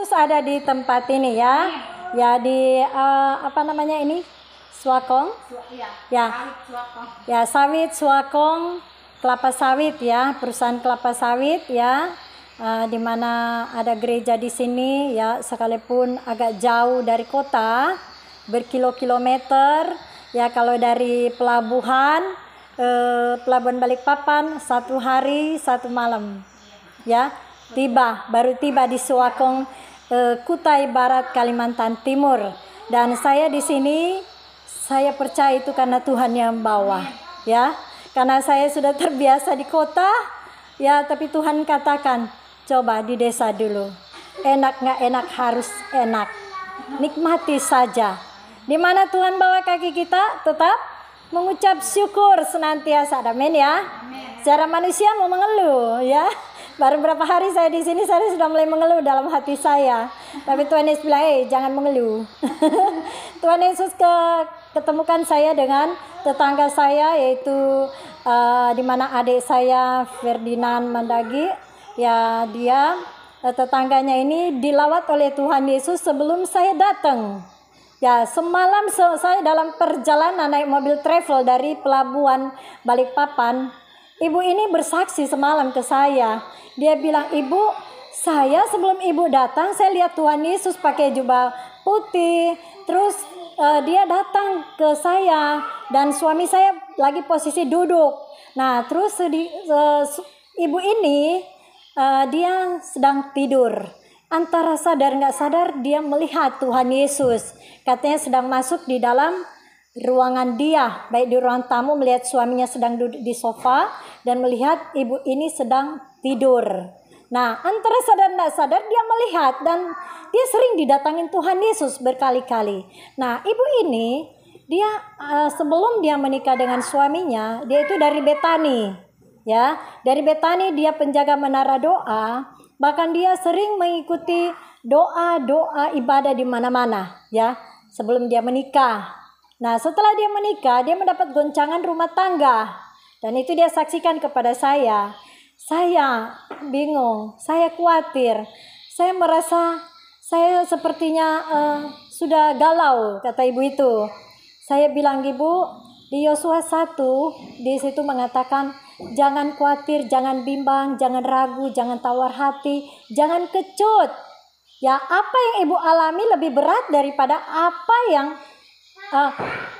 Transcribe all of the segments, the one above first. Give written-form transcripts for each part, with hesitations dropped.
Terus ada di tempat ini ya, ya di apa namanya ini, Swakong, ya sawit Swakong, kelapa sawit ya, perusahaan kelapa sawit ya, di mana ada gereja di sini ya, sekalipun agak jauh dari kota, berkilo-kilometer ya. Kalau dari pelabuhan Balikpapan 1 hari 1 malam ya, baru tiba di Swakong, Kutai Barat, Kalimantan Timur. Dan saya di sini, saya percaya itu karena Tuhan yang bawa ya, karena saya sudah terbiasa di kota ya, tapi Tuhan katakan coba di desa dulu, enak nggak enak, harus enak, nikmati saja. Di mana Tuhan bawa kaki kita, tetap mengucap syukur senantiasa. Amin ya. Secara manusia mau mengeluh ya. Baru berapa hari saya di sini, saya sudah mulai mengeluh dalam hati saya. Tapi Tuhan Yesus bilang, jangan mengeluh. Tuhan Yesus ketemukan saya dengan tetangga saya, yaitu di mana adik saya Ferdinand Mandagi ya, dia tetangganya ini dilawat oleh Tuhan Yesus sebelum saya datang. Ya, semalam saya dalam perjalanan naik mobil travel dari pelabuhan Balikpapan, ibu ini bersaksi semalam ke saya. Dia bilang, ibu, saya sebelum ibu datang, saya lihat Tuhan Yesus pakai jubah putih. Terus dia datang ke saya dan suami saya lagi posisi duduk. Nah, terus ibu ini dia sedang tidur. Antara sadar nggak sadar dia melihat Tuhan Yesus. Katanya sedang masuk di dalam ruangan dia, baik di ruang tamu, melihat suaminya sedang duduk di sofa dan melihat ibu ini sedang tidur. Nah, antara sadar nggak sadar dia melihat, dan dia sering didatangin Tuhan Yesus berkali-kali. Nah, ibu ini dia sebelum dia menikah dengan suaminya, dia itu dari Betani. Ya, dari Betani dia penjaga menara doa. Bahkan dia sering mengikuti doa-doa ibadah di mana-mana ya, sebelum dia menikah. Nah, setelah dia menikah, dia mendapat goncangan rumah tangga. Dan itu dia saksikan kepada saya. Saya bingung, saya khawatir. Saya merasa saya sepertinya sudah galau, kata ibu itu. Saya bilang, ibu, di Yosua 1 di situ mengatakan, jangan khawatir, jangan bimbang, jangan ragu, jangan tawar hati, jangan kecut. Ya, apa yang ibu alami lebih berat daripada apa yang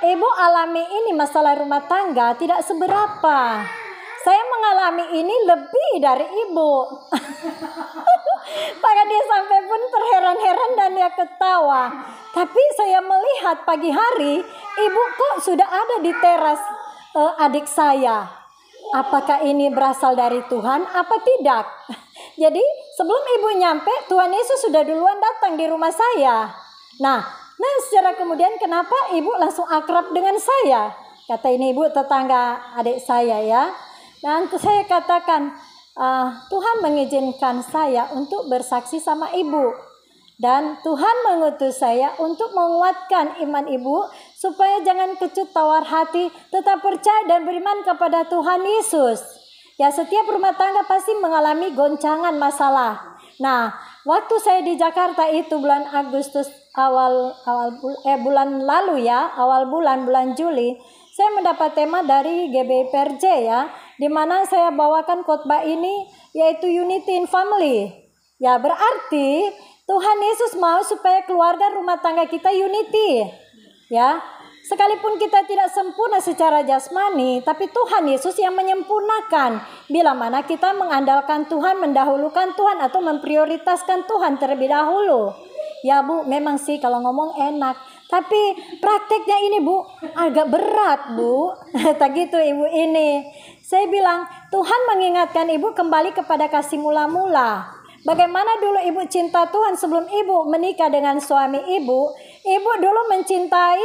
ibu alami ini. Masalah rumah tangga tidak seberapa. Saya mengalami ini lebih dari ibu. Maka dia sampai pun terheran-heran dan dia ketawa. Tapi saya melihat pagi hari, ibu kok sudah ada di teras adik saya. Apakah ini berasal dari Tuhan apa tidak? Jadi sebelum ibu nyampe, Tuhan Yesus sudah duluan datang di rumah saya. Nah secara kemudian kenapa ibu langsung akrab dengan saya? Kata ini ibu tetangga adik saya ya. Dan saya katakan, Tuhan mengizinkan saya untuk bersaksi sama ibu. Dan Tuhan mengutus saya untuk menguatkan iman ibu supaya jangan kecut tawar hati, tetap percaya dan beriman kepada Tuhan Yesus. Ya, setiap rumah tangga pasti mengalami goncangan masalah. Nah, waktu saya di Jakarta itu bulan Agustus bulan lalu ya, awal bulan Juli, saya mendapat tema dari GBI PRJ ya, di mana saya bawakan khotbah ini yaitu Unity in Family. Ya, berarti Tuhan Yesus mau supaya keluarga rumah tangga kita unity. Ya, sekalipun kita tidak sempurna secara jasmani, tapi Tuhan Yesus yang menyempurnakan. Bila mana kita mengandalkan Tuhan, mendahulukan Tuhan, atau memprioritaskan Tuhan terlebih dahulu. Ya bu, memang sih kalau ngomong enak, tapi prakteknya ini bu agak berat bu. Tak gitu ibu ini. Saya bilang, Tuhan mengingatkan ibu kembali kepada kasih mula-mula. Bagaimana dulu ibu cinta Tuhan sebelum ibu menikah dengan suami ibu. Ibu dulu mencintai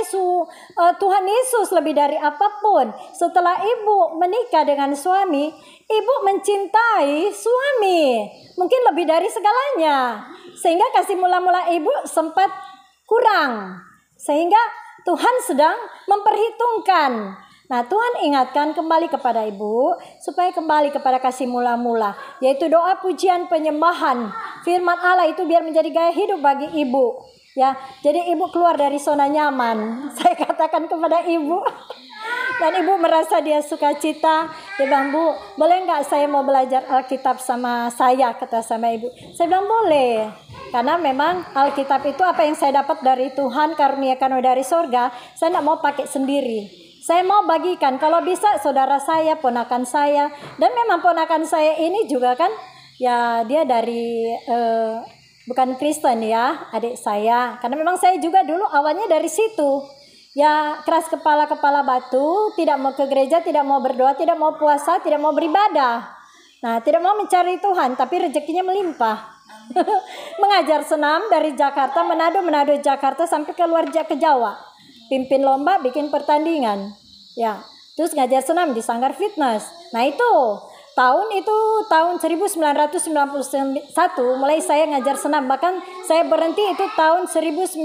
Tuhan Yesus lebih dari apapun. Setelah ibu menikah dengan suami, ibu mencintai suami mungkin lebih dari segalanya. Sehingga kasih mula-mula ibu sempat kurang. Sehingga Tuhan sedang memperhitungkan Nah, Tuhan ingatkan kembali kepada ibu supaya kembali kepada kasih mula-mula, yaitu doa pujian penyembahan firman Allah itu biar menjadi gaya hidup bagi ibu. Ya, jadi ibu keluar dari zona nyaman. Saya katakan kepada ibu. Dan ibu merasa dia sukacita. Dia bilang, Bu, boleh nggak saya mau belajar Alkitab sama saya? Kata sama ibu. Saya bilang boleh. Karena memang Alkitab itu apa yang saya dapat dari Tuhan, karuniakan dari sorga. Saya nggak mau pakai sendiri. Saya mau bagikan, kalau bisa saudara saya, ponakan saya. Dan memang ponakan saya ini juga kan, ya dia dari bukan Kristen ya, adik saya. Karena memang saya juga dulu awalnya dari situ. Ya keras kepala batu, tidak mau ke gereja, tidak mau berdoa, tidak mau puasa, tidak mau beribadah. Nah, tidak mau mencari Tuhan, tapi rezekinya melimpah. Mengajar senam dari Jakarta, Manado Jakarta sampai keluar ke Jawa. Pimpin lomba, bikin pertandingan. Ya, terus ngajar senam di Sanggar Fitness. Nah, itu tahun 1991 mulai saya ngajar senam. Bahkan saya berhenti itu tahun 1996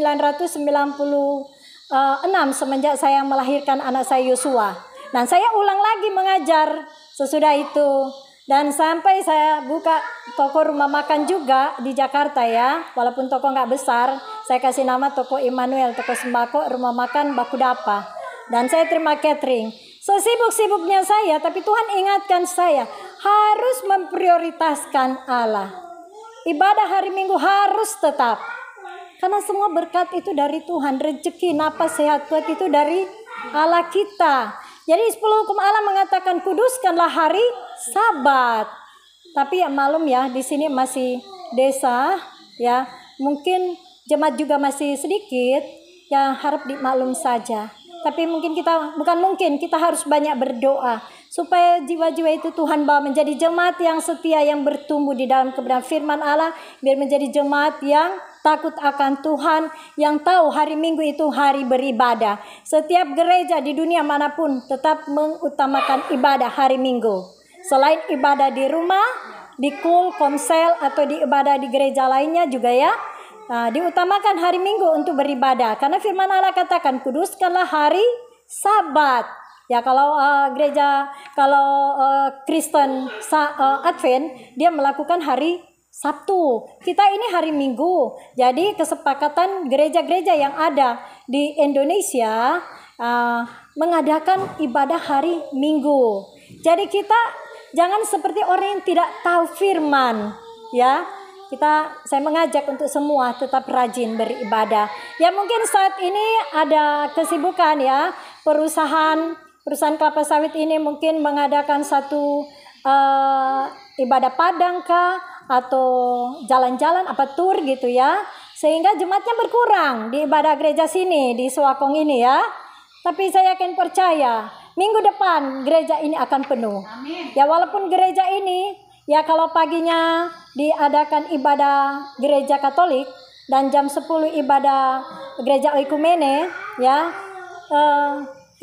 semenjak saya melahirkan anak saya Yosua. Dan saya ulang lagi mengajar sesudah itu. Dan sampai saya buka toko rumah makan juga di Jakarta ya. Walaupun toko nggak besar, saya kasih nama toko Immanuel, toko sembako, rumah makan Bakudapa. Dan saya terima catering. Sesibuk-sibuknya saya, tapi Tuhan ingatkan saya harus memprioritaskan Allah. Ibadah hari Minggu harus tetap. Karena semua berkat itu dari Tuhan. Rezeki, napas, sehat, kuat itu dari Allah kita. Jadi 10 hukum Allah mengatakan kuduskanlah hari Sabat. Tapi ya malum ya, di sini masih desa ya. Mungkin jemaat juga masih sedikit. Ya harap dimaklum saja. Tapi kita harus banyak berdoa supaya jiwa-jiwa itu Tuhan bawa menjadi jemaat yang setia, yang bertumbuh di dalam kebenaran firman Allah, biar menjadi jemaat yang takut akan Tuhan, yang tahu hari Minggu itu hari beribadah. Setiap gereja di dunia manapun tetap mengutamakan ibadah hari Minggu. Selain ibadah di rumah, di komsel atau di ibadah di gereja lainnya juga ya. Diutamakan hari Minggu untuk beribadah. Karena firman Allah katakan kuduskanlah hari Sabat. Ya kalau Kristen Advent dia melakukan hari Sabtu. Kita ini hari Minggu. Jadi kesepakatan gereja-gereja yang ada di Indonesia mengadakan ibadah hari Minggu. Jadi kita jangan seperti orang yang tidak tahu firman, ya. Saya mengajak untuk semua tetap rajin beribadah. Ya mungkin saat ini ada kesibukan ya, perusahaan kelapa sawit ini mungkin mengadakan satu ibadah padang kah atau jalan-jalan tour gitu ya, sehingga jemaatnya berkurang di ibadah gereja sini di Suakong ini ya. Tapi saya yakin percaya minggu depan gereja ini akan penuh. Amin. Ya walaupun gereja ini ya kalau paginya diadakan ibadah gereja Katolik dan jam 10 ibadah gereja Oikumene ya,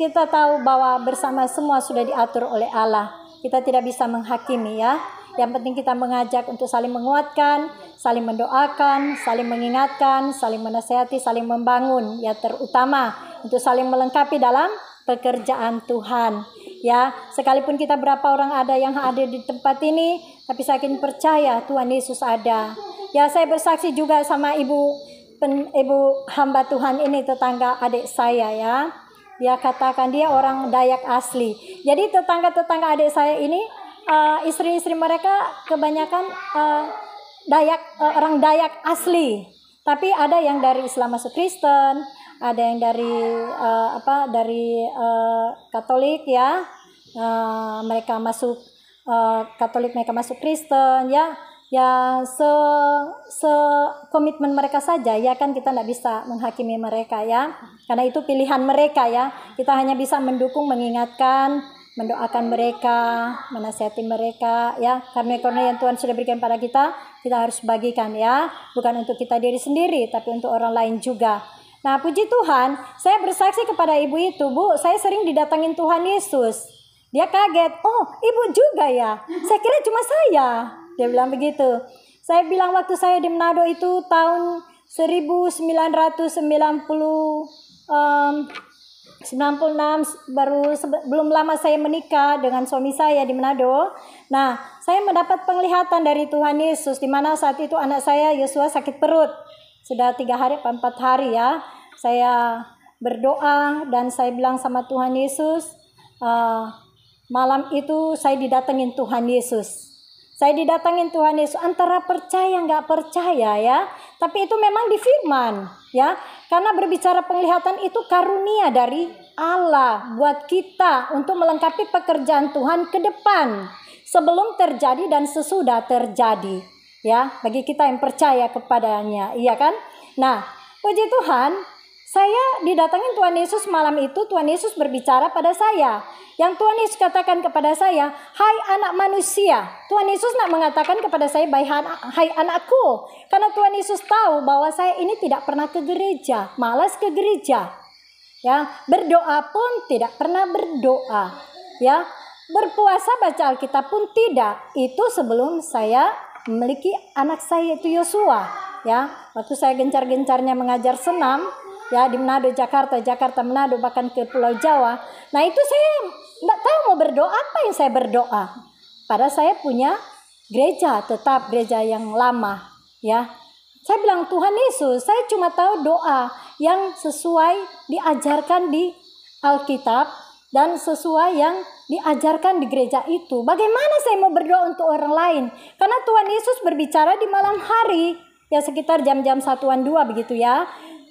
kita tahu bahwa bersama semua sudah diatur oleh Allah. Kita tidak bisa menghakimi ya. Yang penting kita mengajak untuk saling menguatkan, saling mendoakan, saling mengingatkan, saling menasihati, saling membangun. Ya terutama untuk saling melengkapi dalam pekerjaan Tuhan. Ya, sekalipun kita berapa orang ada yang hadir di tempat ini, tapi saya yakin percaya Tuhan Yesus ada. Ya, saya bersaksi juga sama ibu hamba Tuhan ini, tetangga adik saya ya. Dia katakan dia orang Dayak asli. Jadi tetangga-tetangga adik saya ini istri-istri mereka kebanyakan orang Dayak asli. Tapi ada yang dari Islam masuk Kristen, ada yang dari Katolik ya. Mereka masuk Katolik, mereka masuk Kristen ya. Ya komitmen mereka saja ya, kan kita tidak bisa menghakimi mereka ya, karena itu pilihan mereka ya. Kita hanya bisa mendukung, mengingatkan, mendoakan mereka, menasihati mereka ya, karena yang Tuhan sudah berikan pada kita harus bagikan ya, bukan untuk kita diri sendiri tapi untuk orang lain juga. Nah puji Tuhan, saya bersaksi kepada ibu itu, Bu, saya sering didatangin Tuhan Yesus. Dia kaget, oh ibu juga ya, saya kira cuma saya. Dia bilang begitu. Saya bilang waktu saya di Manado itu tahun 1990 96 belum lama saya menikah dengan suami saya di Manado. Nah, saya mendapat penglihatan dari Tuhan Yesus di mana saat itu anak saya Yosua sakit perut. Sudah 3 hari atau 4 hari ya. Saya berdoa dan saya bilang sama Tuhan Yesus, malam itu saya didatengin Tuhan Yesus. Saya didatengin Tuhan Yesus, antara percaya nggak percaya ya. Tapi itu memang di firman ya. Karena berbicara penglihatan itu karunia dari Allah buat kita untuk melengkapi pekerjaan Tuhan ke depan. Sebelum terjadi dan sesudah terjadi. Ya, bagi kita yang percaya kepadanya. Iya kan? Nah, puji Tuhan, saya didatangin Tuhan Yesus malam itu. Tuhan Yesus berbicara pada saya. Yang Tuhan Yesus katakan kepada saya, hai anak manusia. Tuhan Yesus nak mengatakan kepada saya, hai anakku. Karena Tuhan Yesus tahu bahwa saya ini tidak pernah ke gereja, malas ke gereja. Ya, berdoa pun tidak pernah berdoa. Ya, berpuasa baca Alkitab pun tidak. Itu sebelum saya memiliki anak saya itu Yosua. Ya, waktu saya gencar-gencarnya mengajar senam. Ya, di Manado, Jakarta, Manado, bahkan ke Pulau Jawa. Nah, itu saya tidak tahu mau berdoa apa yang saya berdoa. Padahal saya punya gereja, tetap gereja yang lama. Ya, saya bilang Tuhan Yesus, saya cuma tahu doa yang sesuai diajarkan di Alkitab dan sesuai yang diajarkan di gereja itu. Bagaimana saya mau berdoa untuk orang lain? Karena Tuhan Yesus berbicara di malam hari, ya sekitar jam-jam 1-2 begitu ya.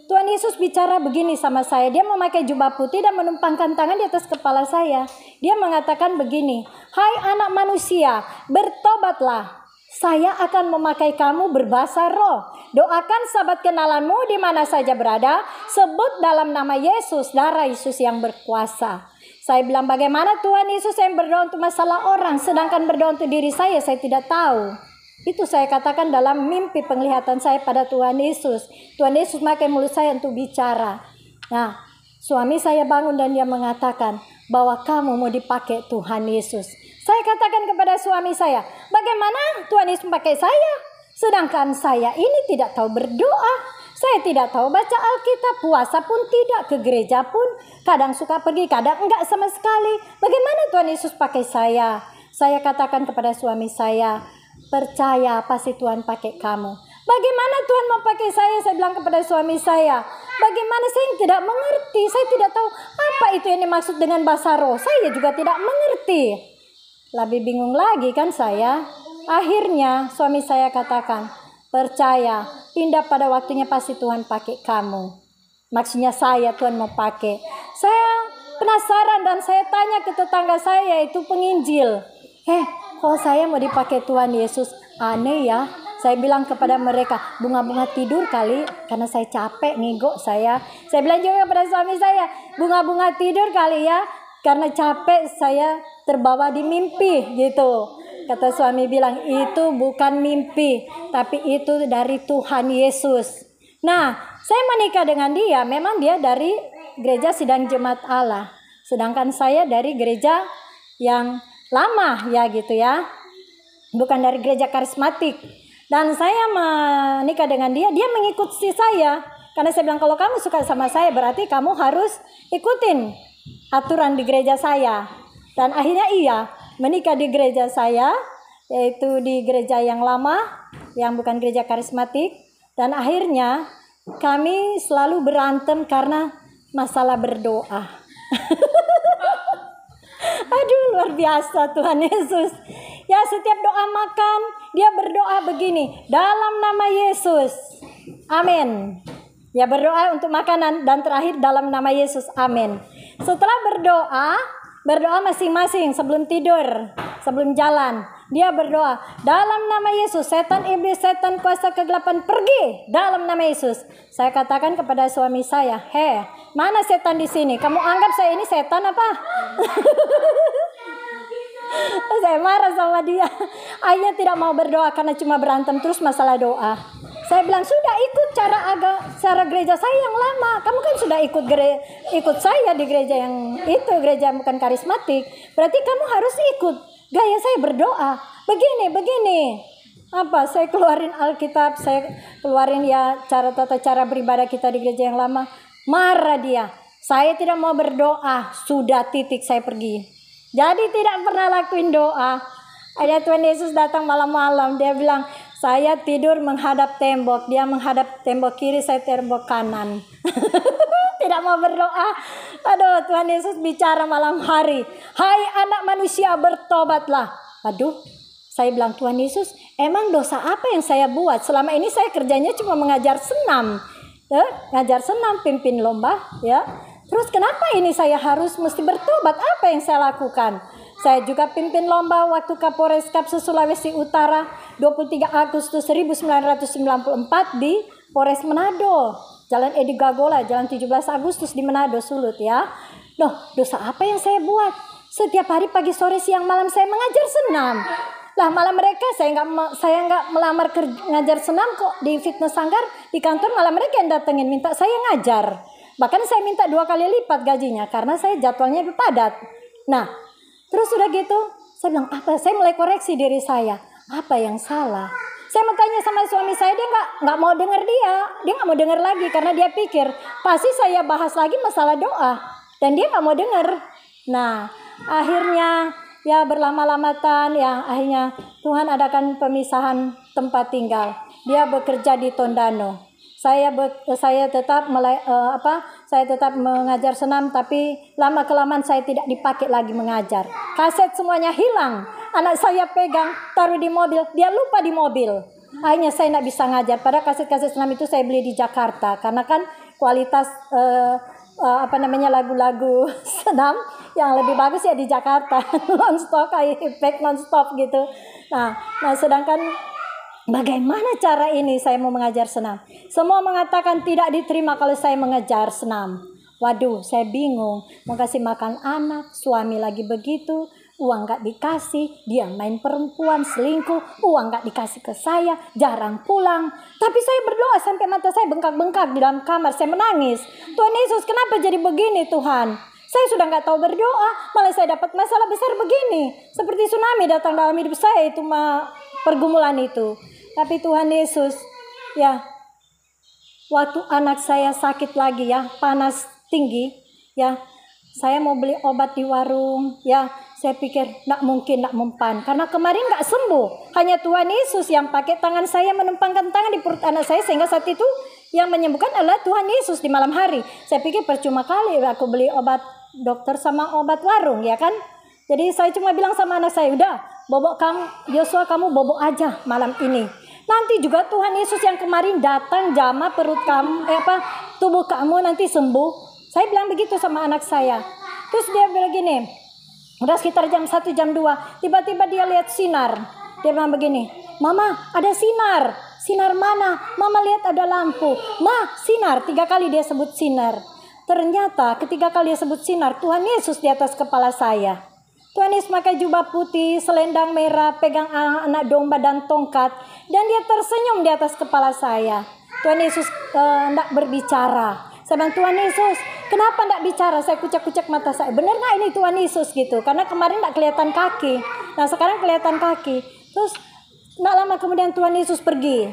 Tuhan Yesus bicara begini sama saya. Dia memakai jubah putih dan menumpangkan tangan di atas kepala saya. Dia mengatakan begini, hai anak manusia, bertobatlah. Saya akan memakai kamu berbahasa roh. Doakan sahabat kenalanmu di mana saja berada. Sebut dalam nama Yesus, darah Yesus yang berkuasa. Saya bilang, bagaimana Tuhan Yesus yang berdoa untuk masalah orang, sedangkan berdoa untuk diri saya tidak tahu. Itu saya katakan dalam mimpi penglihatan saya pada Tuhan Yesus. Tuhan Yesus pakai mulut saya untuk bicara. Nah, suami saya bangun dan dia mengatakan bahwa kamu mau dipakai Tuhan Yesus. Saya katakan kepada suami saya, bagaimana Tuhan Yesus pakai saya? Sedangkan saya ini tidak tahu berdoa. Saya tidak tahu baca Alkitab, puasa pun tidak, ke gereja pun kadang suka pergi, kadang enggak sama sekali. Bagaimana Tuhan Yesus pakai saya? Saya katakan kepada suami saya, percaya pasti Tuhan pakai kamu. Bagaimana Tuhan mau pakai saya? Saya bilang kepada suami saya, bagaimana saya tidak mengerti. Saya tidak tahu apa itu yang dimaksud dengan bahasa roh. Saya juga tidak mengerti. Lebih bingung lagi kan saya. Akhirnya suami saya katakan, percaya, pindah pada waktunya pasti Tuhan pakai kamu. Maksudnya saya Tuhan mau pakai. Saya penasaran dan saya tanya ke tetangga saya itu penginjil. Kok saya mau dipakai Tuhan Yesus? Aneh ya. Saya bilang kepada mereka, bunga-bunga tidur kali, karena saya capek ngigo saya. Saya bilang juga kepada suami saya, bunga-bunga tidur kali ya, karena capek saya terbawa di mimpi gitu. Kata suami bilang, itu bukan mimpi, tapi itu dari Tuhan Yesus. Nah, saya menikah dengan dia, memang dia dari gereja Sidang Jemaat Allah. Sedangkan saya dari gereja yang lama ya gitu ya. Bukan dari gereja karismatik. Dan saya menikah dengan dia, dia mengikuti saya. Karena saya bilang, kalau kamu suka sama saya, berarti kamu harus ikutin aturan di gereja saya. Dan akhirnya iya, menikah di gereja saya, yaitu di gereja yang lama, yang bukan gereja karismatik. Dan akhirnya kami selalu berantem karena masalah berdoa. Aduh, luar biasa Tuhan Yesus. Ya, setiap doa makan, dia berdoa begini, dalam nama Yesus. Amin. Ya, berdoa untuk makanan dan terakhir dalam nama Yesus. Amin. Setelah berdoa masing-masing sebelum tidur, sebelum jalan. Dia berdoa, dalam nama Yesus, setan iblis, setan kuasa kegelapan, pergi dalam nama Yesus. Saya katakan kepada suami saya, mana setan di sini? Kamu anggap saya ini setan apa? Saya marah sama dia. Akhirnya tidak mau berdoa karena cuma berantem terus masalah doa. Saya bilang, sudah ikut cara gereja saya yang lama. Kamu kan sudah ikut saya di gereja yang itu, gereja bukan karismatik. Berarti kamu harus ikut gaya saya berdoa. Begini. Apa? Saya keluarin Alkitab, saya keluarin ya tata cara beribadah kita di gereja yang lama. Marah dia. Saya tidak mau berdoa, sudah titik saya pergi. Jadi tidak pernah lakuin doa. Ada Tuhan Yesus datang malam-malam, dia bilang, saya tidur menghadap tembok, dia menghadap tembok kiri, saya tembok kanan. Tidak mau berdoa. Aduh, Tuhan Yesus bicara malam hari, hai anak manusia, bertobatlah. Aduh, saya bilang, Tuhan Yesus, emang dosa apa yang saya buat? Selama ini saya kerjanya cuma mengajar senam, ngajar senam, pimpin lomba, ya. Terus kenapa ini saya harus mesti bertobat? Apa yang saya lakukan? Saya juga pimpin lomba waktu Kapolres Kapsul Sulawesi Utara 23 Agustus 1994 di Polres Manado, Jalan Edi Gagola, Jalan 17 Agustus di Manado, Sulut, ya. Loh, dosa apa yang saya buat? Setiap hari pagi, sore, siang, malam saya mengajar senam. Lah malah mereka, saya nggak melamar ngajar senam kok di fitness sanggar di kantor, malah mereka yang datengin minta saya ngajar. Bahkan saya minta 2 kali lipat gajinya karena saya jadwalnya lebih padat. Nah, terus udah gitu, saya bilang apa? Saya mulai koreksi diri saya. Apa yang salah? Saya mau tanya sama suami saya, dia nggak mau dengar dia nggak mau dengar lagi karena dia pikir pasti saya bahas lagi masalah doa dan dia nggak mau dengar. Nah, akhirnya ya berlama-lamatan, ya akhirnya Tuhan adakan pemisahan tempat tinggal. Dia bekerja di Tondano. Saya tetap saya tetap mengajar senam, tapi lama kelamaan saya tidak dipakai lagi mengajar. Kaset semuanya hilang. Anak saya pegang, taruh di mobil, dia lupa di mobil. Akhirnya saya tidak bisa ngajar. Padahal kaset-kaset senam itu saya beli di Jakarta karena kan kualitas lagu-lagu senam yang lebih bagus ya di Jakarta. Non-stop, efek non-stop gitu. Nah sedangkan bagaimana cara ini saya mau mengajar senam? Semua mengatakan tidak diterima kalau saya mengajar senam. Waduh, saya bingung. Mau kasih makan anak, suami lagi begitu, uang gak dikasih, dia main perempuan, selingkuh, uang gak dikasih ke saya, jarang pulang. Tapi saya berdoa sampai mata saya bengkak-bengkak di dalam kamar, saya menangis. Tuhan Yesus, kenapa jadi begini Tuhan? Saya sudah gak tahu berdoa, malah saya dapat masalah besar begini. Seperti tsunami datang dalam hidup saya itu pergumulan itu. Tapi Tuhan Yesus, ya, waktu anak saya sakit lagi ya, panas tinggi, ya, saya mau beli obat di warung, ya, saya pikir tidak mungkin, tidak mempan, karena kemarin nggak sembuh. Hanya Tuhan Yesus yang pakai tangan saya menumpangkan tangan di perut anak saya, sehingga saat itu yang menyembuhkan adalah Tuhan Yesus di malam hari. Saya pikir percuma kali aku beli obat dokter sama obat warung, ya kan? Jadi saya cuma bilang sama anak saya, udah, bobok kamu, Joshua kamu bobok aja malam ini. Nanti juga Tuhan Yesus yang kemarin datang jamah perut kamu, tubuh kamu nanti sembuh. Saya bilang begitu sama anak saya. Terus dia bilang gini, udah sekitar jam 1, jam 2, tiba-tiba dia lihat sinar. Dia bilang begini, Mama ada sinar. Sinar mana? Mama lihat ada lampu. Ma, sinar. 3 kali dia sebut sinar. Ternyata ketiga kali dia sebut sinar, Tuhan Yesus di atas kepala saya. Tuhan Yesus pakai jubah putih, selendang merah, pegang anak domba dan tongkat, dan dia tersenyum di atas kepala saya. Tuhan Yesus hendak berbicara. Saya bilang, Tuhan Yesus, kenapa hendak bicara? Saya kucek-kucek mata saya. Benar nggak ini Tuhan Yesus gitu? Karena kemarin nggak kelihatan kaki. Nah sekarang kelihatan kaki. Terus nggak lama kemudian Tuhan Yesus pergi.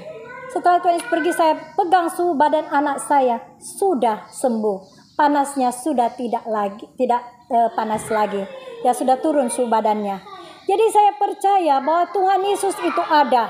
Setelah Tuhan Yesus pergi, saya pegang suhu badan anak saya sudah sembuh. Panasnya sudah tidak panas lagi. Ya sudah turun suhu badannya. Jadi saya percaya bahwa Tuhan Yesus itu ada.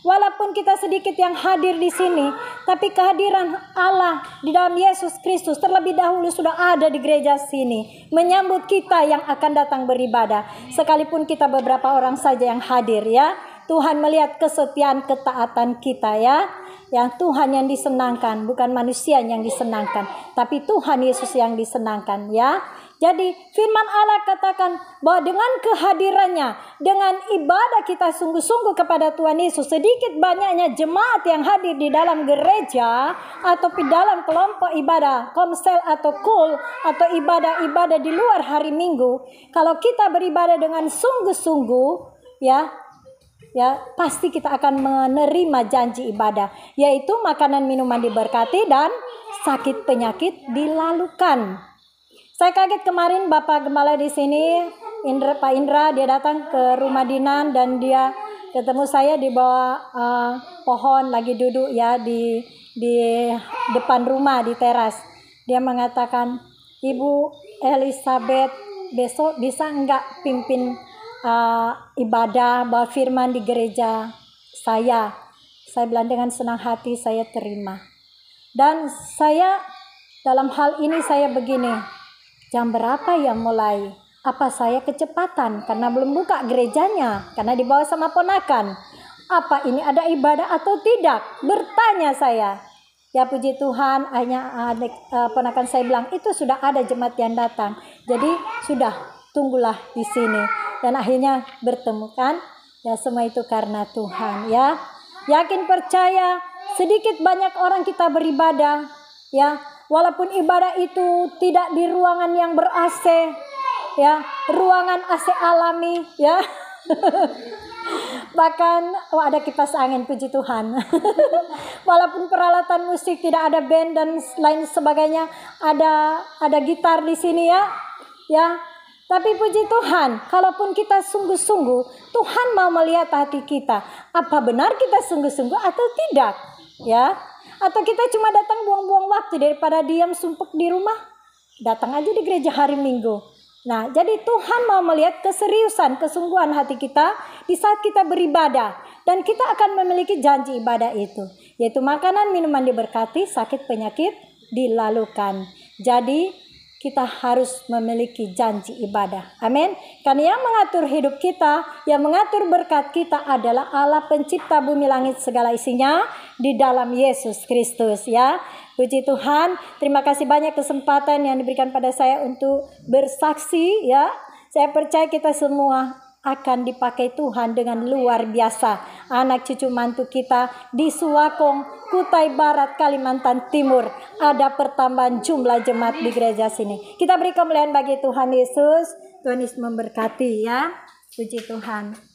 Walaupun kita sedikit yang hadir di sini, tapi kehadiran Allah di dalam Yesus Kristus terlebih dahulu sudah ada di gereja sini, menyambut kita yang akan datang beribadah. Sekalipun kita beberapa orang saja yang hadir, ya. Tuhan melihat kesetiaan ketaatan kita, ya. Yang Tuhan yang disenangkan, bukan manusia yang disenangkan, tapi Tuhan Yesus yang disenangkan, ya. Jadi firman Allah katakan bahwa dengan kehadirannya, dengan ibadah kita sungguh-sungguh kepada Tuhan Yesus, sedikit banyaknya jemaat yang hadir di dalam gereja atau di dalam kelompok ibadah, komsel atau kul, atau ibadah-ibadah di luar hari Minggu, kalau kita beribadah dengan sungguh-sungguh, ya pasti kita akan menerima janji ibadah, yaitu makanan minuman diberkati dan sakit penyakit dilalukan. Saya kaget kemarin Bapak Gembala di sini, Pak Indra, dia datang ke rumah Dinan dan dia ketemu saya di bawah pohon lagi duduk, ya, di depan rumah di teras. Dia mengatakan, Ibu Elizabeth, besok bisa enggak pimpin ibadah bawa firman di gereja saya? Saya bilang dengan senang hati saya terima. Dan saya dalam hal ini saya begini, jam berapa ya mulai? Apa saya kecepatan karena belum buka gerejanya, karena dibawa sama ponakan. Apa ini ada ibadah atau tidak? Bertanya saya. Ya puji Tuhan, hanya ponakan saya bilang itu sudah ada jemaat yang datang. Jadi sudah, tunggulah di sini. Dan akhirnya bertemu kan. Ya semua itu karena Tuhan ya. Yakin percaya, sedikit banyak orang kita beribadah ya. Walaupun ibadah itu tidak di ruangan yang ber-AC ya, ruangan AC alami ya. Bahkan ada kipas angin, puji Tuhan. Walaupun peralatan musik tidak ada band dan lain sebagainya, ada gitar di sini ya. Ya. Tapi puji Tuhan, kalaupun kita sungguh-sungguh, Tuhan mau melihat hati kita. Apa benar kita sungguh-sungguh atau tidak? Ya. Atau kita cuma datang buang-buang waktu daripada diam sumpek di rumah? Datang aja di gereja hari Minggu. Nah, jadi Tuhan mau melihat keseriusan, kesungguhan hati kita di saat kita beribadah. Dan kita akan memiliki janji ibadah itu. Yaitu makanan, minuman diberkati, sakit, penyakit dilalukan. Jadi, kita harus memiliki janji ibadah. Amin. Karena yang mengatur hidup kita, yang mengatur berkat kita adalah Allah pencipta bumi langit segala isinya di dalam Yesus Kristus ya. Puji Tuhan, terima kasih banyak kesempatan yang diberikan pada saya untuk bersaksi ya. Saya percaya kita semua akan dipakai Tuhan dengan luar biasa. Anak cucu mantu kita di Suakong, Kutai Barat, Kalimantan Timur. Ada pertambahan jumlah jemaat di gereja sini. Kita beri kemuliaan bagi Tuhan Yesus. Tuhan Yesus memberkati ya. Puji Tuhan.